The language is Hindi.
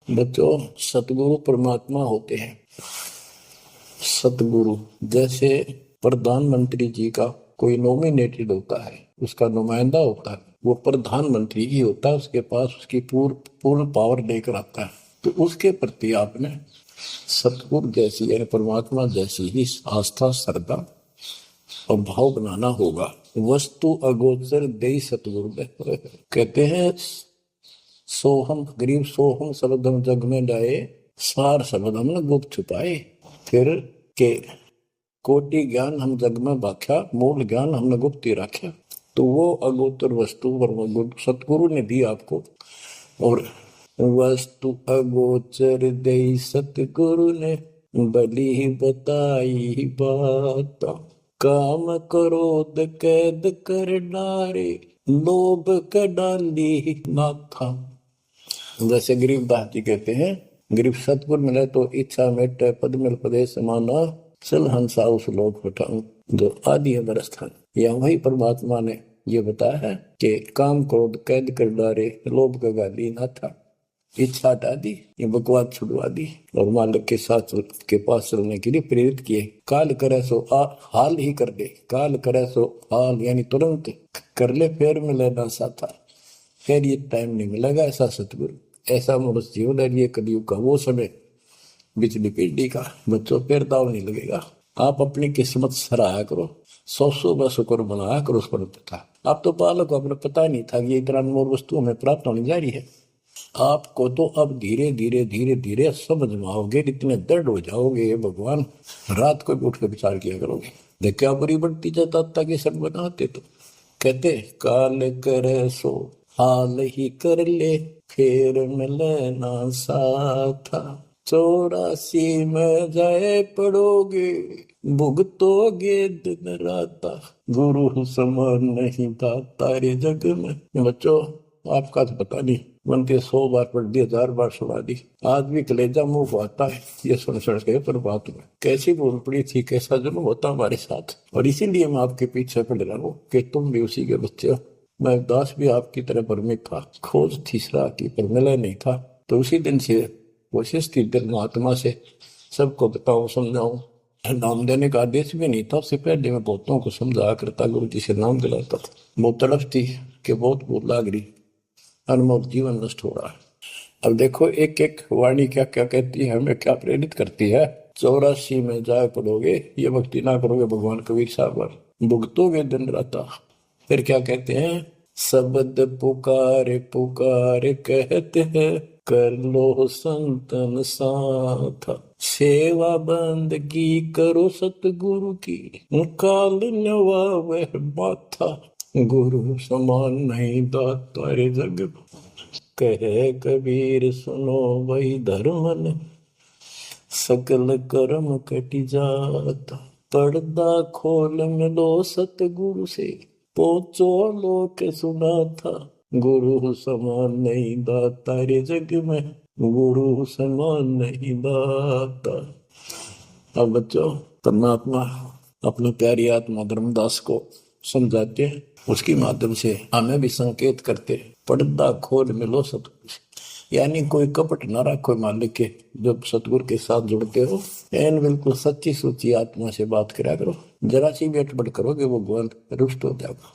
बच्चों, सतगुरु परमात्मा होते हैं। सतगुरु जैसे प्रधानमंत्री जी का कोई नॉमिनेटेड होता है, उसका नुमाइंदा होता है, वो प्रधानमंत्री ही होता है, उसके पास उसकी पूर्ण पावर लेकर आता है। तो उसके प्रति आपने सतगुरु जैसी यानी परमात्मा जैसी ही आस्था, श्रद्धा और भाव बनाना होगा। वस्तु अगोचर देई सतगुरु कहते हैं, सोहम गरीब सोहम शब्द हम जग में जाए, सार शब्द हमने गुप्त छुपाए। फिर के कोटि ज्ञान हम जग में बाख्या, मूल ज्ञान हमने गुप्त ही रखा। तो वो अगोचर वस्तु सतगुरु ने दी आपको। और वस्तु अगोचर दे सतगुरु ने, बली बताई बात। काम क्रोध कैद कर डारे, लोभ का डाली नाथा। जैसे गरीबदास जी कहते हैं, गरीब सतगुरु मिले तो इच्छा मेटे, पद मिल पदे समाना, चल हंसा उस लोक उठाऊं जो आदि अवस्थान। या वही परमात्मा ने ये बताया है कि काम क्रोध कैद कर डारे, लोभ का गाली ना था, इच्छा हटा दी, ये बकवाद छुड़वा दी और मालिक के साथ के पास चलने के लिए प्रेरित किए। काल करे सो हाल ही कर दे, काल करे सो हाल यानी तुरंत कर ले, फिर मिले ना साथा, फिर ये टाइम नहीं मिलेगा। ऐसा सतगुरु, ऐसा मनुष्य जीवन है। ये कलयुग का वो समय, बिजली पीढ़ी का। बच्चों, फिर दाव नहीं लगेगा। आप अपनी किस्मत सराहा करो, सौ ब शुक्र बनाया करो उस पर पता। आप तो बालक को अपने पता नहीं था कि ये इतना अनमोल वस्तु हमें प्राप्त होने जा रही है। आपको तो अब धीरे धीरे धीरे धीरे समझ में आओगे, इतने दृढ़ हो जाओगे भगवान, रात को भी उठ के विचार किया करोगे। देख क्या बड़ी बढ़ती जाता कि सब बनाते। तो कहते काल करे सो हाल ही कर ले, फिर मिले ना साथा। 84 में जाए पड़ोगे, भुगतोगे दिन राता, गुरु समान नहीं था तारे जग में। बच्चों, आपका तो पता नहीं, बनते 100 बार पढ़ दी, 1000 बार सुना दी, आज भी कलेजा मुंह को आता है ये सुन के। पर बात में कैसी बोल पड़ी थी, कैसा जुल्म होता हमारे साथ। और इसीलिए मैं आपके पीछे पड़ रहा हूँ कि तुम भी उसी के बच्चे हो। मैं दास भी आपकी तरह भ्रमित था, खोज तीसरा की पर मिला नहीं था। तो उसी दिन से कोशिश थी महात्मा से सबको बताऊं, समझाऊं। नाम देने का आदेश भी नहीं था, उससे पहले मैं बहुतों को समझाया करता, गुरु जी से नाम दिलाता था। बहुत तड़फ थी कि बहुत भूल लाग रही, अनमोल जीवन नष्ट हो रहा है। अब देखो एक एक वाणी क्या क्या कहती है, हमें क्या प्रेरित करती है। 84 में जाए पड़ोगे, ये भक्ति ना करोगे भगवान कबीर साहब पर, भुगतोगे दिन राता। फिर क्या कहते हैं, शब्द पुकारे पुकारे कहते हैं, कर लो संतन साथ। सेवा बंदगी करो सतगुरु की, काल नवावे माथा। गुरु समान नहीं दाता रे जग, कहे कबीर सुनो वही धर्म ने, सकल कर्म कटी जाता। पर्दा खोल मिलो सतगुरु से, पहुंचो लोक सुना था। गुरु समान नहीं दाता रे जग में, गुरु समान नहीं दाता। अब बच्चों, परमात्मा अपनी प्यारी आत्मा धर्मदास को समझाते हैं, उसके माध्यम से हमें भी संकेत करते हैं। पर्दा खोल मिलो सतगुरु से, यानी कोई कपट ना रखो मालिक के। जब सतगुरु के साथ जुड़ते हो, एन बिल्कुल सच्ची सुची आत्मा से बात करा करो। जरा सी भी अटपट करोगे, वो भगवान रुष्ट हो जाएगा।